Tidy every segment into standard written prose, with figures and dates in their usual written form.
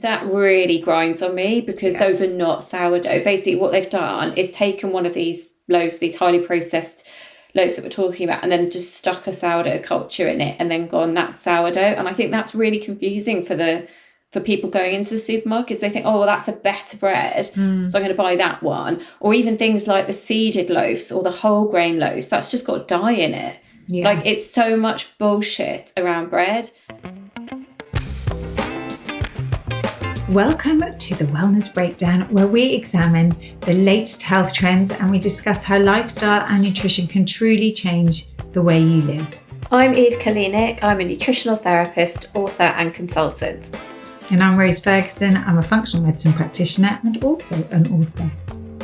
That really grinds on me because those are not sourdough. Basically, what they've done is taken one of these loaves, these highly processed loaves that we're talking about, and then just stuck a sourdough culture in it and then gone, that's sourdough. And I think that's really confusing for people going into the supermarkets. They think, oh, well, that's a better bread, so I'm going to buy that one. Or even things like the seeded loaves or the whole grain loaves, that's just got dye in it. Yeah. Like, it's so much bullshit around bread. Welcome to the Wellness Breakdown, where we examine the latest health trends and we discuss how lifestyle and nutrition can truly change the way you live. I'm Eve Kalinik. I'm a nutritional therapist, author and consultant. And I'm Rose Ferguson. I'm a functional medicine practitioner and also an author.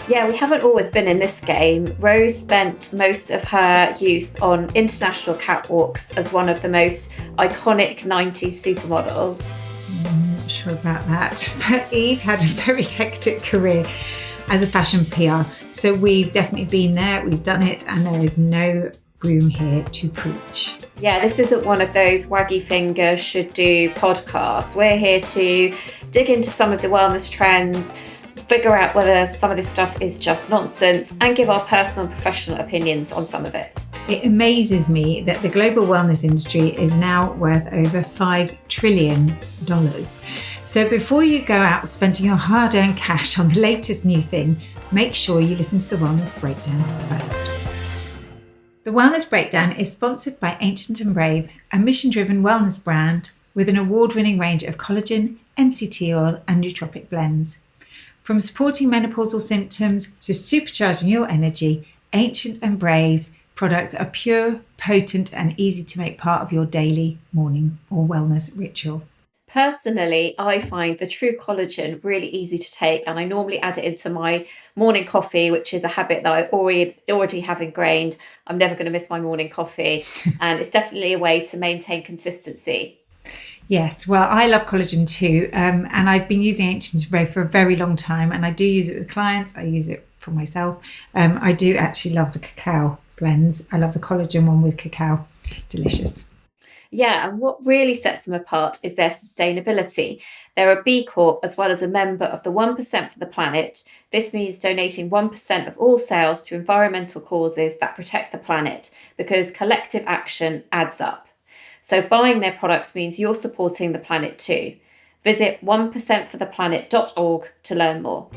Yeah, we haven't always been in this game. Rose spent most of her youth on international catwalks as one of the most iconic 90s supermodels. I'm not sure about that, but Eve had a very hectic career as a fashion PR. So we've definitely been there, we've done it, and there is no room here to preach. Yeah, this isn't one of those waggy fingers should do podcasts. We're here to dig into some of the wellness trends, figure out whether some of this stuff is just nonsense, and give our personal and professional opinions on some of it. It amazes me that the global wellness industry is now worth over $5 trillion. So before you go out spending your hard-earned cash on the latest new thing, make sure you listen to the Wellness Breakdown first. The Wellness Breakdown is sponsored by Ancient and Brave, a mission-driven wellness brand with an award-winning range of collagen, MCT oil and nootropic blends. From supporting menopausal symptoms to supercharging your energy, Ancient and Brave's products are pure, potent and easy to make part of your daily, morning or wellness ritual. Personally, I find the True Collagen really easy to take, and I normally add it into my morning coffee, which is a habit that I already have ingrained. I'm never going to miss my morning coffee, and it's definitely a way to maintain consistency. Yes, well, I love collagen too, and I've been using Ancient and Brave for a very long time, and I do use it with clients. I use it for myself. I do actually love the cacao blends. I love the collagen one with cacao. Delicious. Yeah, and what really sets them apart is their sustainability. They're a B Corp as well as a member of the 1% for the planet. This means donating 1% of all sales to environmental causes that protect the planet, because collective action adds up. So buying their products means you're supporting the planet too. Visit 1%fortheplanet.org to learn more.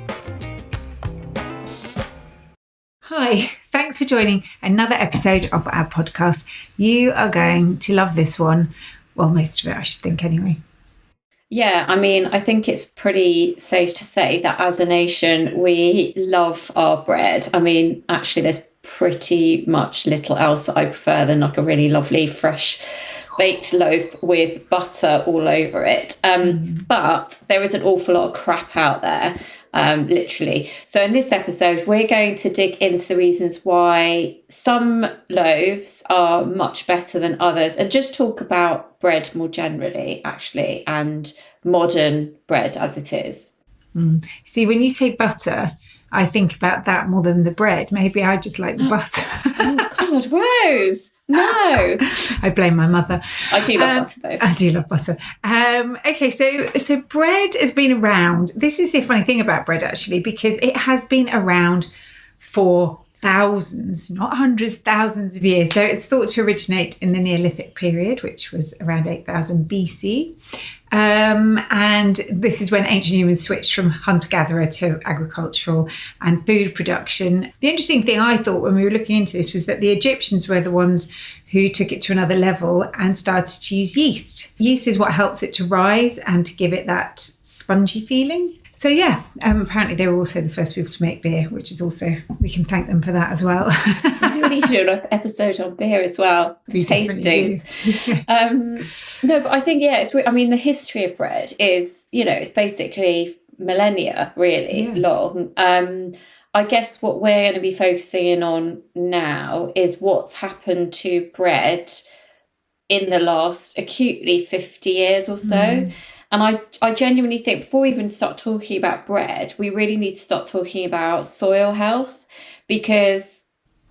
Hi, thanks for joining another episode of our podcast. You are going to love this one. Well, most of it, I should think, anyway. Yeah, I mean, I think it's pretty safe to say that as a nation, we love our bread. I mean, actually, there's pretty much little else that I prefer than like a really lovely, fresh baked loaf with butter all over it. But there is an awful lot of crap out there. Literally. So in this episode, we're going to dig into the reasons why some loaves are much better than others, and just talk about bread more generally, actually, and modern bread as it is. See, when you say butter, I think about that more than the bread. Maybe I just like the butter. Oh, God, Rose. No. I blame my mother. I do love butter, though. I do love butter. Okay, so bread has been around. This is the funny thing about bread, actually, because it has been around for thousands, not hundreds, thousands of years. So it's thought to originate in the Neolithic period, which was around 8,000 BC. And this is when ancient humans switched from hunter-gatherer to agricultural and food production. The interesting thing I thought when we were looking into this was that the Egyptians were the ones who took it to another level and started to use yeast. Yeast is what helps it to rise and to give it that spongy feeling. So yeah, apparently they were also the first people to make beer, which is also, we can thank them for that as well. We really should do an episode on beer as well. Tastings. No, but I think, yeah, I mean, the history of bread is, it's basically millennia, really long. I guess what we're going to be focusing in on now is what's happened to bread in the last acutely 50 years or so. And I genuinely think before we even start talking about bread, we really need to start talking about soil health, because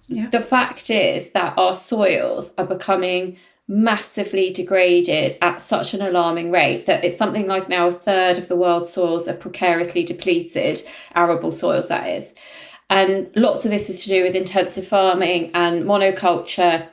the fact is that our soils are becoming massively degraded at such an alarming rate that it's something like now a third of the world's soils are precariously depleted, arable soils that is. And lots of this is to do with intensive farming and monoculture,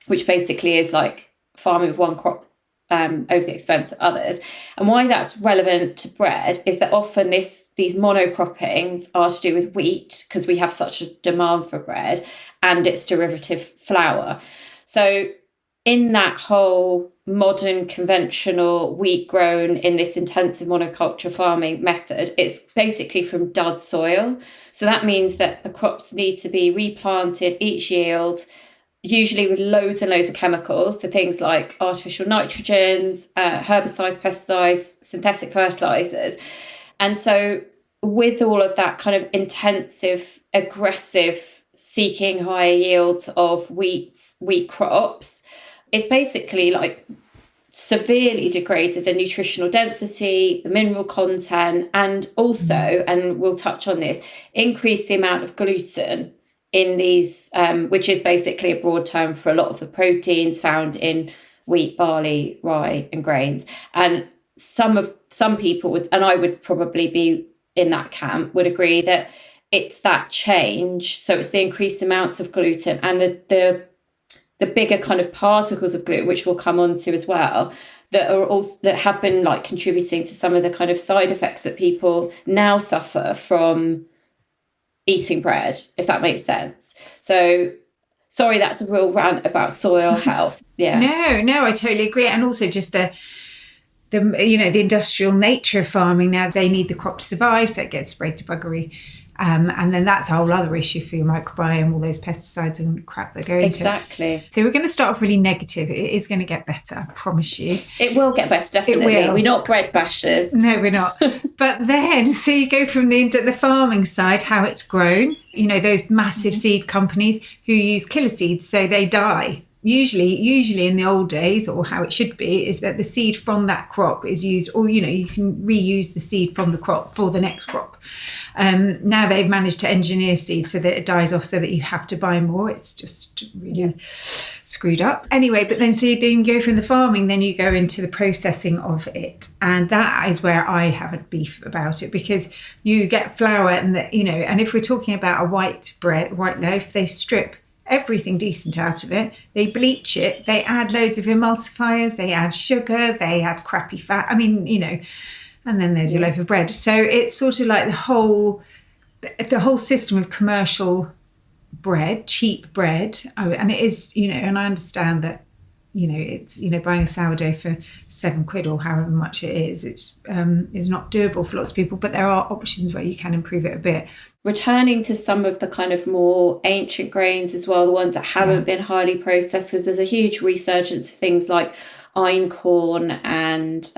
which basically is like farming with one crop over the expense of others. And why that's relevant to bread is that often these monocroppings are to do with wheat, because we have such a demand for bread, and its derivative flour. So in that whole modern conventional wheat grown in this intensive monoculture farming method, it's basically from dud soil. So that means that the crops need to be replanted each yield, usually with loads and loads of chemicals. So things like artificial nitrogens, herbicides, pesticides, synthetic fertilizers. And so with all of that kind of intensive, aggressive seeking higher yields of wheat crops, it's basically like severely degraded the nutritional density, the mineral content, and also, and we'll touch on this, increase the amount of gluten in these, which is basically a broad term for a lot of the proteins found in wheat, barley, rye, and grains. And some people would, and I would probably be in that camp, would agree that it's that change. So it's the increased amounts of gluten and the bigger kind of particles of gluten, which we'll come on to as well, that are also that have been like contributing to some of the kind of side effects that people now suffer from eating bread, if that makes sense. So sorry, that's a real rant about soil health. Yeah. No, I totally agree. And also just the industrial nature of farming. Now they need the crop to survive, so it gets sprayed to buggery. And then that's a whole other issue for your microbiome, all those pesticides and crap that go into it. Exactly. So we're going to start off really negative. It is going to get better, I promise you. It will get better, definitely. We're not bread bashers. No, we're not. But then, so you go from the farming side, how it's grown, those massive seed companies who use killer seeds, so they die. Usually in the old days, or how it should be, is that the seed from that crop is used, or, you can reuse the seed from the crop for the next crop. Now they've managed to engineer seed so that it dies off so that you have to buy more. It's just really screwed up. Anyway, but then so you then go from the farming, then you go into the processing of it. And that is where I have a beef about it, because you get flour and and if we're talking about a white loaf, they strip everything decent out of it. They bleach it. They add loads of emulsifiers. They add sugar. They add crappy fat. I mean, and then there's your loaf of bread. So it's sort of like the whole system of commercial bread, cheap bread. And it is, and I understand that, it's, buying a sourdough for £7 or however much it is not doable for lots of people, but there are options where you can improve it a bit. Returning to some of the kind of more ancient grains as well, the ones that haven't been highly processed, because there's a huge resurgence of things like einkorn and,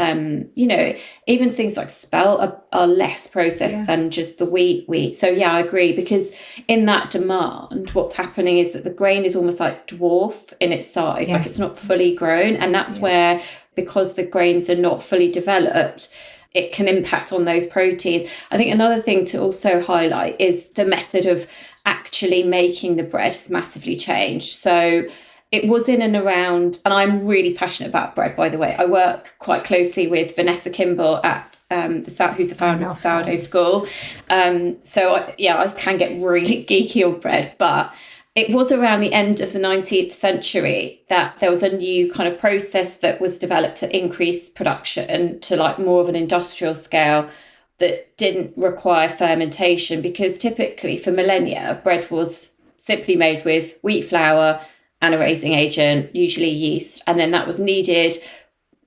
even things like spelt are less processed than just the wheat. So yeah, I agree, because in that demand, what's happening is that the grain is almost like dwarf in its size, like it's not fully grown. And that's where, because the grains are not fully developed, it can impact on those proteins. I think another thing to also highlight is the method of actually making the bread has massively changed. So it was in and around, and I'm really passionate about bread, by the way. I work quite closely with Vanessa Kimball at who's the founder of the Sourdough School. I can get really geeky on bread, but it was around the end of the 19th century that there was a new kind of process that was developed to increase production to like more of an industrial scale that didn't require fermentation, because typically for millennia, bread was simply made with wheat flour and a raising agent, usually yeast, and then that was kneaded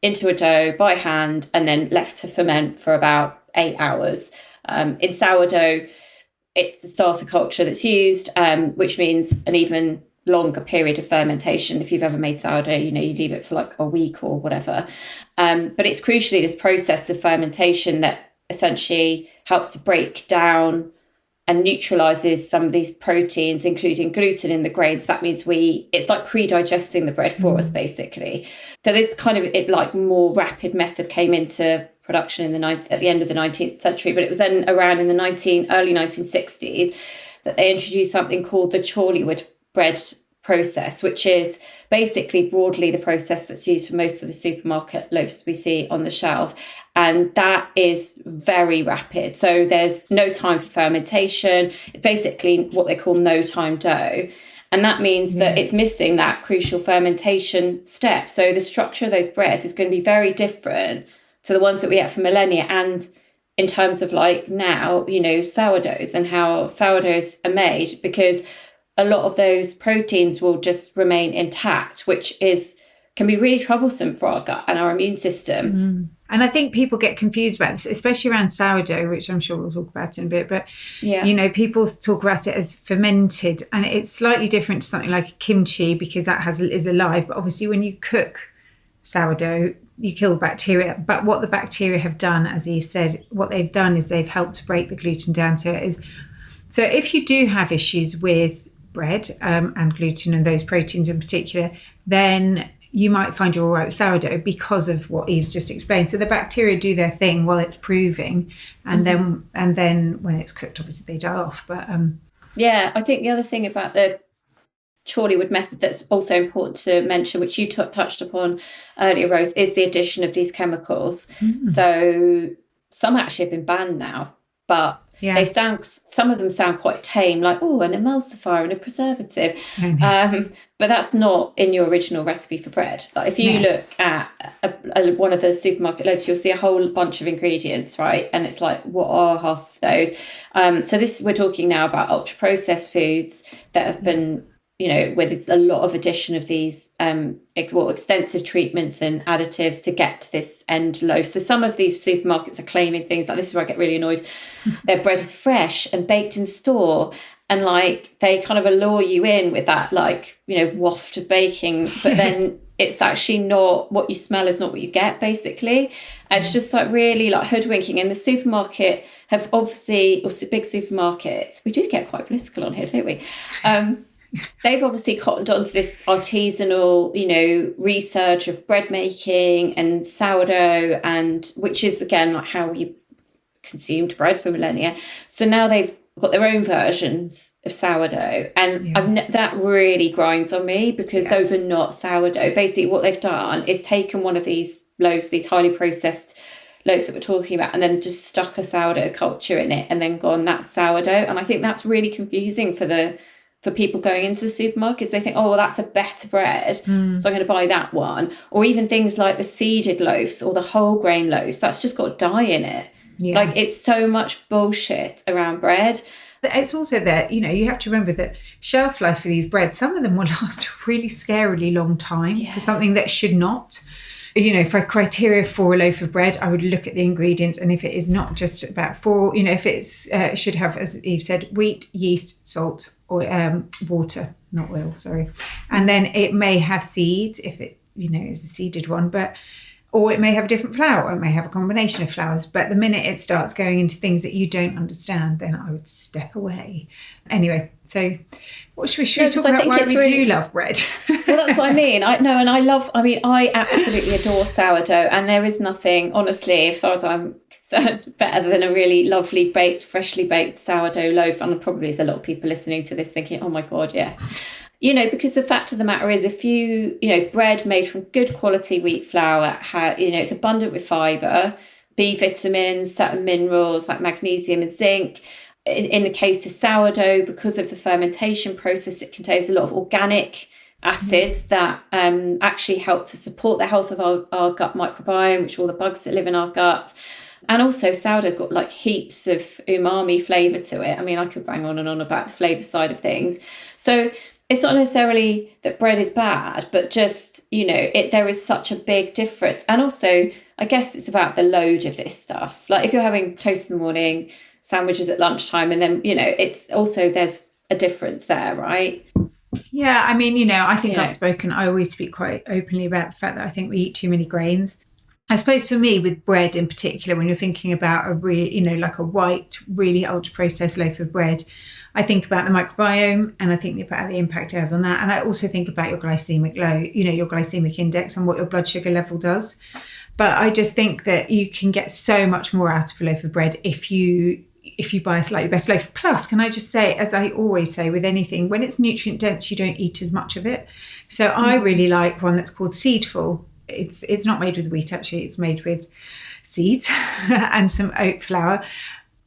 into a dough by hand and then left to ferment for about 8 hours. In sourdough, it's the starter culture that's used, which means an even longer period of fermentation. If you've ever made sourdough, you leave it for like a week or whatever. But it's crucially this process of fermentation that essentially helps to break down and neutralizes some of these proteins, including gluten in the grains. That means it's like pre-digesting the bread for us, basically. So this kind of more rapid method came into production at the end of the 19th century, but it was then around in the early 1960s that they introduced something called the Chorleywood bread process, which is basically broadly the process that's used for most of the supermarket loaves we see on the shelf. And that is very rapid. So there's no time for fermentation, basically what they call no time dough. And that means that it's missing that crucial fermentation step. So the structure of those breads is going to be very different to the ones that we get for millennia. And in terms of like now, sourdoughs and how sourdoughs are made, because a lot of those proteins will just remain intact, which can be really troublesome for our gut and our immune system. And I think people get confused about this, especially around sourdough, which I'm sure we'll talk about in a bit. But, people talk about it as fermented, and it's slightly different to something like a kimchi because that is alive. But obviously when you cook sourdough, you kill bacteria. But what the bacteria have done, as he said, what they've done is they've helped to break the gluten down to it. So if you do have issues with bread and gluten and those proteins in particular, then you might find you're all right with sourdough because of what Eve's just explained. So the bacteria do their thing while it's proving, and then when it's cooked, obviously they die off. But I think the other thing about the Chorleywood method that's also important to mention, which you touched upon earlier, Rose, is the addition of these chemicals. So some actually have been banned now, but some of them sound quite tame, like, an emulsifier and a preservative. But that's not in your original recipe for bread. Like if you look at one of the supermarket loaves, you'll see a whole bunch of ingredients, right? And it's like, what are half of those? So we're talking now about ultra processed foods that have been, where there's a lot of addition of these extensive treatments and additives to get to this end loaf. So some of these supermarkets are claiming things like, this is where I get really annoyed, their bread is fresh and baked in store, and like they kind of allure you in with that waft of baking, but then it's actually not what you smell is not what you get, basically. And it's just like really like hoodwinking. And the supermarket have obviously, or big supermarkets, we do get quite political on here, don't we? They've obviously cottoned onto this artisanal, research of bread making and sourdough, and which is again like how we consumed bread for millennia. So now they've got their own versions of sourdough, and that really grinds on me because those are not sourdough. Basically, what they've done is taken one of these loaves, these highly processed loaves that we're talking about, and then just stuck a sourdough culture in it, and then gone, that's sourdough. And I think that's really confusing for people going into the supermarkets. They think, well, that's a better bread, so I'm going to buy that one. Or even things like the seeded loaves or the whole grain loaves, that's just got dye in it. Like it's so much bullshit around bread. It's also that, you have to remember that shelf life for these breads, some of them will last a really scarily long time for something that should not. For a criteria for a loaf of bread, I would look at the ingredients, and if it is not just about if it's should have, as Eve said, wheat, yeast, salt, or water, not oil, sorry. And then it may have seeds if it, is a seeded one, or it may have a different flour, or it may have a combination of flours. But the minute it starts going into things that you don't understand, then I would step away. Anyway, so what should we talk about why we do love bread? Well, that's what I mean. I absolutely adore sourdough, and there is nothing, honestly, as far as I'm concerned, better than a really lovely freshly baked sourdough loaf. And probably there's a lot of people listening to this thinking, oh my God, yes. Because the fact of the matter is, if bread made from good quality wheat flour, it's abundant with fibre, B vitamins, certain minerals like magnesium and zinc. In the case of sourdough, because of the fermentation process, it contains a lot of organic acids that actually help to support the health of our gut microbiome, which are all the bugs that live in our gut. And also sourdough's got like heaps of umami flavour to it. I mean, I could bang on and on about the flavour side of things. So it's not necessarily that bread is bad, but just, there is such a big difference. And also, I guess it's about the load of this stuff. Like if you're having toast in the morning, sandwiches at lunchtime, and then, it's also, there's a difference there, right? Yeah, I mean, I think I've spoken, I always speak quite openly about the fact that I think we eat too many grains. I suppose for me, with bread in particular, when you're thinking about a really, like a white, really ultra processed loaf of bread, I think about the microbiome, and I think about the impact it has on that. And I also think about your glycemic load, your glycemic index and what your blood sugar level does. But I just think that you can get so much more out of a loaf of bread if you if you buy a slightly better loaf. Plus, can I just say, as I always say with anything, when it's nutrient dense, you don't eat as much of it. So I really like one that's called Seedful. It's not made with wheat, actually. It's made with seeds and some oat flour.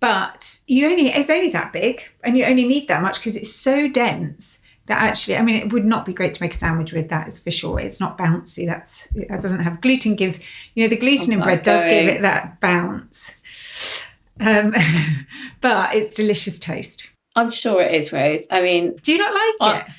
But it's only that big, and you only need that much because it's so dense that actually, I mean, it would not be great to make a sandwich with, that is for sure. It's not bouncy. That doesn't have gluten. Gives, the gluten in bread does give it that bounce. But it's delicious toast. I'm sure it is, Rose. I mean, do you not like it?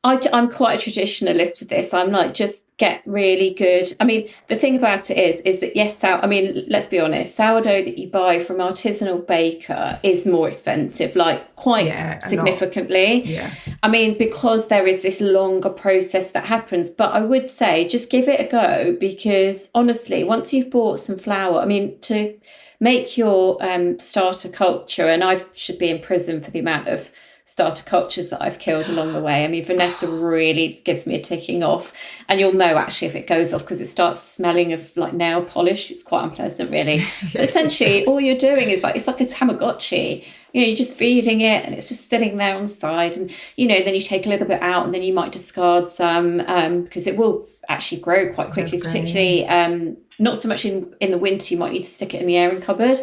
I'm quite a traditionalist with this. I'm like, just get really good. I mean, the thing about it is that, yes, let's be honest, sourdough that you buy from artisanal baker is more expensive, like quite significantly. Yeah. I mean, because there is this longer process that happens. But I would say just give it a go, because honestly, once you've bought some flour, I mean, to make your starter culture, and I should be in prison for the amount of starter cultures that I've killed along the way. I mean, Vanessa really gives me a ticking off, and you'll know actually if it goes off, because it starts smelling of like nail polish. It's quite unpleasant, really. Yes, but essentially all you're doing is it's like a Tamagotchi. You're just feeding it, and it's just sitting there on the side, and then you take a little bit out, and then you might discard some, because it will actually grow quite quickly, particularly not so much in the winter. You might need to stick it in the airing cupboard,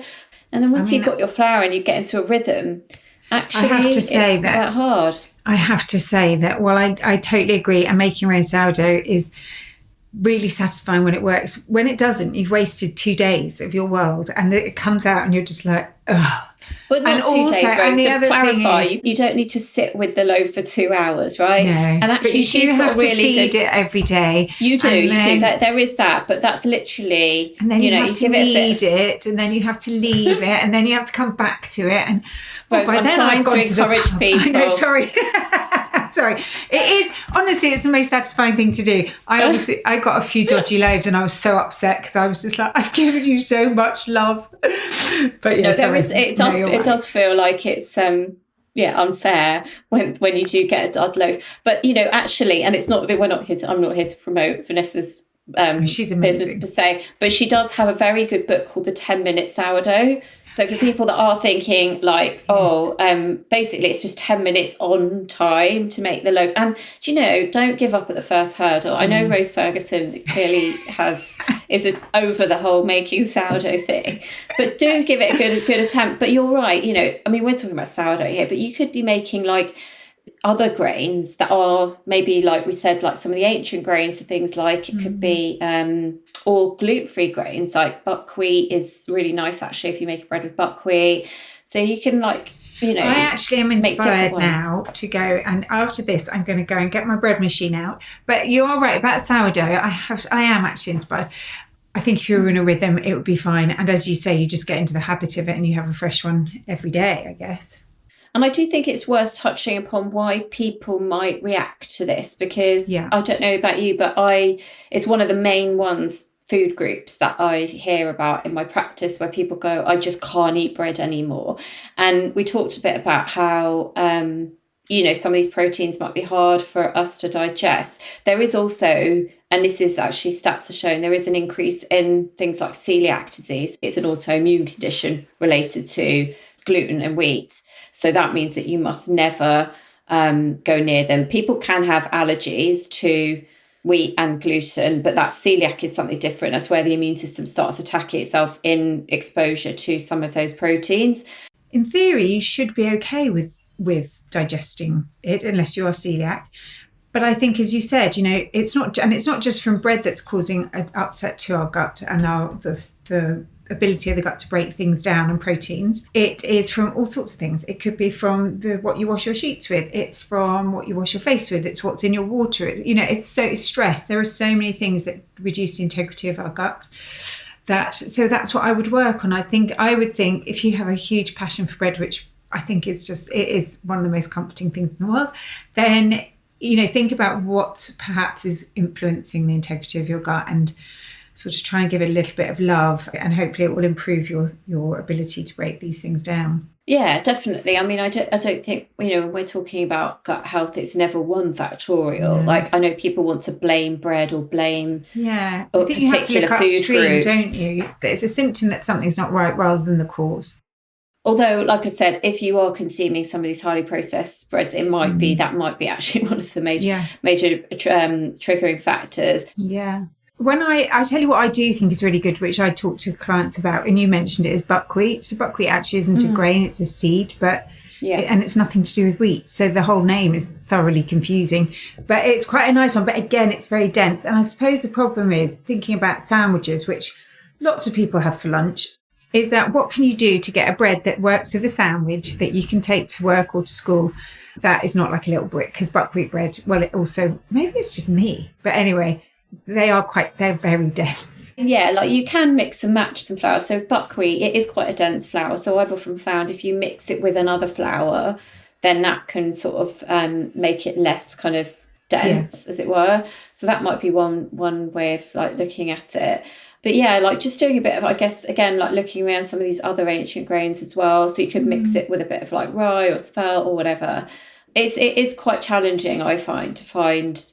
and then once you've got your flour and you get into a rhythm, actually, I have to say it's that hard. I have to say that, well, I totally agree. And making your own sourdough is really satisfying when it works. When it doesn't, you've wasted 2 days of your world, and it comes out and you're just like, ugh. But not 2 days, Rose. To clarify, you don't need to sit with the loaf for 2 hours, right? No, and actually, she's got to feed it every day. You do. There is that, but that's literally. And then you have to knead it, and then you have to leave it, and then you have to come back to it. And Rose, I'm trying to encourage people. No, sorry. Sorry. It is, honestly, it's the most satisfying thing to do. I got a few dodgy loaves, and I was so upset because I was just like, I've given you so much love. But yeah, it does feel like it's unfair when you do get a dud loaf. But actually, and it's not that I'm not here to promote Vanessa's she's business per se, but she does have a very good book called The 10-Minute Sourdough. So for people that are thinking like, basically it's just 10 minutes on time to make the loaf, and don't give up at the first hurdle. I know Rose Ferguson clearly is over the whole making sourdough thing, but do give it a good attempt. But you're right, I mean, we're talking about sourdough here, but you could be making like other grains that are maybe, like we said, like some of the ancient grains, so things like it could be or gluten-free grains, like buckwheat is really nice actually if you make a bread with buckwheat. So you can I actually am inspired now to go, and after this I'm going to go and get my bread machine out. But you are right about sourdough. I am actually inspired. I think if you were in a rhythm it would be fine, and as you say, you just get into the habit of it and you have a fresh one every day, I guess. And I do think it's worth touching upon why people might react to this, because I don't know about you, but it's one of the main food groups that I hear about in my practice, where people go, I just can't eat bread anymore. And we talked a bit about how, some of these proteins might be hard for us to digest. There is also, and this is actually stats are showing, there is an increase in things like celiac disease. It's an autoimmune condition related to gluten and wheat. So that means that you must never go near them. People can have allergies to wheat and gluten, but that celiac is something different. That's where the immune system starts attacking itself in exposure to some of those proteins. In theory, you should be okay with digesting it unless you are celiac. But I think, as you said, it's not just from bread that's causing an upset to our gut and the ability of the gut to break things down and proteins. It is from all sorts of things. It could be from what you wash your sheets with. It's from what you wash your face with. It's what's in your water. It's stress. There are so many things that reduce the integrity of our gut. So that's what I would work on. I would think if you have a huge passion for bread, which I think it is one of the most comforting things in the world, then think about what perhaps is influencing the integrity of your gut, and sort of try and give it a little bit of love, and hopefully it will improve your ability to break these things down. Yeah, definitely. I mean, I don't think, when we're talking about gut health, it's never one factorial. No. Like, I know people want to blame bread or blame a particular you have to look food upstream, group, don't you? It's a symptom that something's not right rather than the cause. Although, like I said, if you are consuming some of these highly processed breads, it might be actually one of the major triggering factors. Yeah. When I tell you what I do think is really good, which I talk to clients about, and you mentioned it, is buckwheat. So buckwheat actually isn't a grain, it's a seed, and it's nothing to do with wheat. So the whole name is thoroughly confusing, but it's quite a nice one. But again, it's very dense. And I suppose the problem is thinking about sandwiches, which lots of people have for lunch, is that what can you do to get a bread that works with a sandwich that you can take to work or to school that is not like a little brick? Because buckwheat bread, well, it also, maybe it's just me, but anyway, they're very dense. Yeah, like you can mix and match some flour. So buckwheat, it is quite a dense flour. So I've often found if you mix it with another flour, then that can sort of make it less kind of dense, as it were. So that might be one way of like looking at it. But yeah, like just doing a bit of, I guess, again, like looking around some of these other ancient grains as well. So you could mix it with a bit of like rye or spelt or whatever. It is quite challenging, I find, to find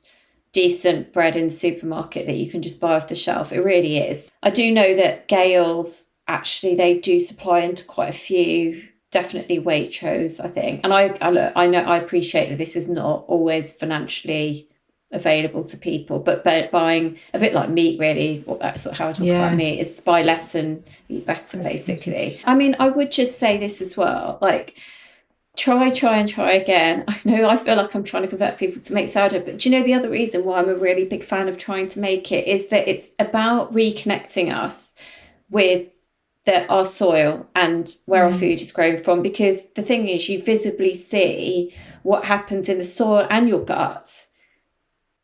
decent bread in the supermarket that you can just buy off the shelf. It really is. I do know that Gales, actually, they do supply into quite a few, definitely Waitrose, I think. And I appreciate that this is not always financially available to people, but buying a bit like meat, really, that's how I talk about meat, is buy less and eat better, basically. I mean, I would just say this as well, like, try again. I know I feel like I'm trying to convert people to make sourdough, but do you know the other reason why I'm a really big fan of trying to make it is that it's about reconnecting us with our soil and where our food is grown from, because the thing is, you visibly see what happens in the soil and your gut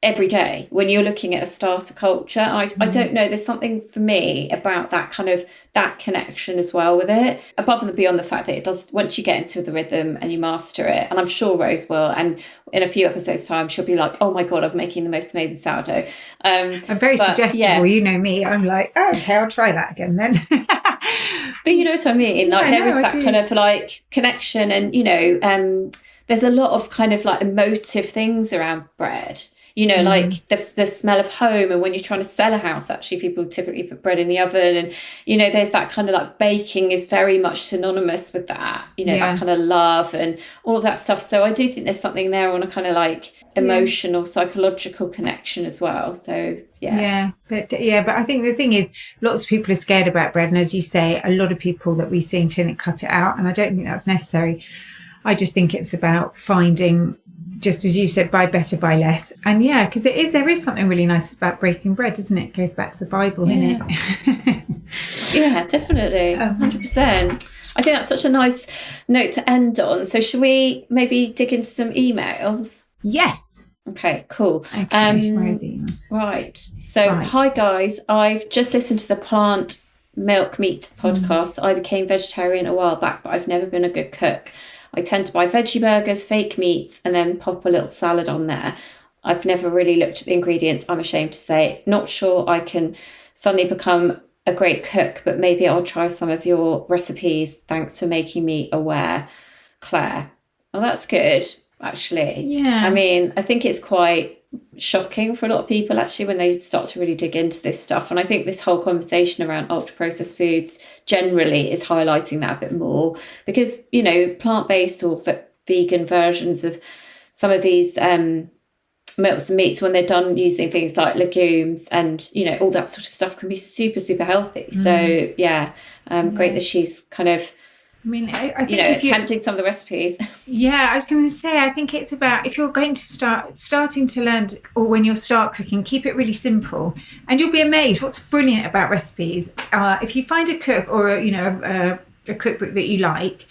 every day when you're looking at a starter culture. I don't know, there's something for me about that kind of that connection as well with it, above and beyond the fact that it does, once you get into the rhythm and you master it, and I'm sure Rose will, and in a few episodes time she'll be like, oh my god, I'm making the most amazing sourdough. I'm very suggestible, you know me, I'm like, oh, okay, I'll try that again then. But you know what I mean, like there is that kind of like connection, and you know, there's a lot of kind of like emotive things around bread. You know, like the smell of home, and when you're trying to sell a house, actually, people typically put bread in the oven, and you know, there's that kind of like baking is very much synonymous with that. You know, that kind of love and all of that stuff. So I do think there's something there on a kind of like emotional, psychological connection as well. So but I think the thing is, lots of people are scared about bread, and as you say, a lot of people that we see in clinic cut it out, and I don't think that's necessary. I just think it's about finding, just as you said, buy better, buy less. And because there is something really nice about breaking bread, isn't it? It goes back to the Bible, isn't it? Yeah, definitely. 100%. I think that's such a nice note to end on. So should we maybe dig into some emails? Yes. Okay, cool. Okay, where are the emails? Right. So, hi guys. I've just listened to the Plant Milk Meat podcast. I became vegetarian a while back, but I've never been a good cook. I tend to buy veggie burgers, fake meats, and then pop a little salad on there. I've never really looked at the ingredients, I'm ashamed to say. Not sure I can suddenly become a great cook, but maybe I'll try some of your recipes. Thanks for making me aware, Claire. Oh, that's good, actually. Yeah. I mean, I think it's quite shocking for a lot of people actually when they start to really dig into this stuff, and I think this whole conversation around ultra processed foods generally is highlighting that a bit more, because you know, plant-based or vegan versions of some of these milks and meats, when they're done using things like legumes and you know, all that sort of stuff, can be super healthy. So great that she's kind of, I mean, I think attempting some of the recipes. Yeah, I was going to say, I think it's about, if you're going to starting to learn, or when you'll start cooking, keep it really simple, and you'll be amazed what's brilliant about recipes. If you find a cook or a cookbook that you like,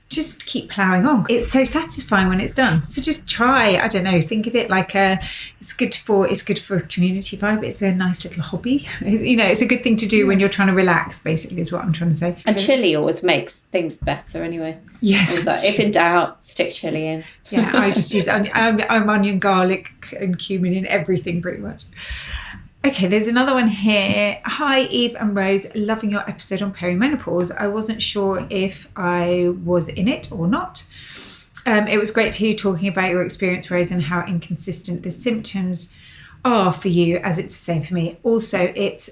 just keep ploughing on. It's so satisfying when it's done. So just try. I don't know. Think of it like it's good for a community vibe. It's a nice little hobby. It's a good thing to do when you're trying to relax. Basically, is what I'm trying to say. And chili always makes things better, anyway. Yes. Like, if in doubt, stick chili in. Yeah, I just use I'm onion, garlic, and cumin in everything, pretty much. Okay, there's another one here. Hi, Eve and Rose. Loving your episode on perimenopause. I wasn't sure if I was in it or not. It was great to hear you talking about your experience, Rose, and how inconsistent the symptoms are for you, as it's the same for me. Also, it's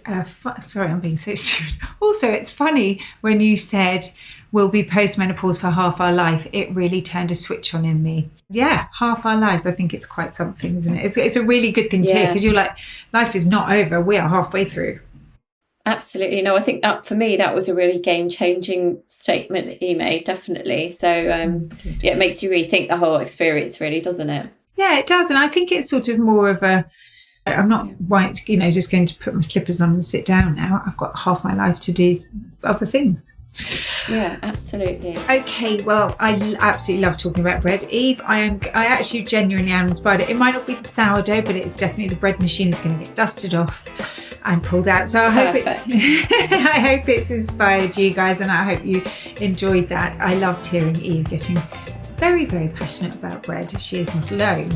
sorry, I'm being so stupid. Also, it's funny when you said will be postmenopause for half our life, it really turned a switch on in me. Yeah, half our lives. I think it's quite something, isn't it? It's a really good thing too, because you're like, life is not over. We are halfway through. Absolutely. No, I think that for me, that was a really game-changing statement that you made, definitely. So it makes you rethink the whole experience, really, doesn't it? Yeah, it does. And I think it's sort of more of I'm not just going to put my slippers on and sit down now. I've got half my life to do other things. Yeah, absolutely. Okay, well, I absolutely love talking about bread. Eve, I actually genuinely am inspired. It might not be the sourdough, but it's definitely the bread machine is going to get dusted off and pulled out. So I hope it's inspired you guys, and I hope you enjoyed that. I loved hearing Eve getting very, very passionate about bread. She is not alone.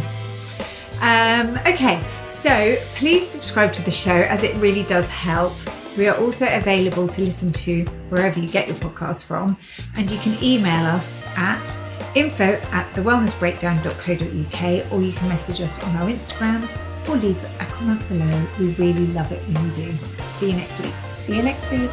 Okay, so please subscribe to the show, as it really does help. We are also available to listen to wherever you get your podcasts from, and you can email us at info@thewellnessbreakdown.co.uk, or you can message us on our Instagrams or leave a comment below. We really love it when you do. See you next week. See you next week.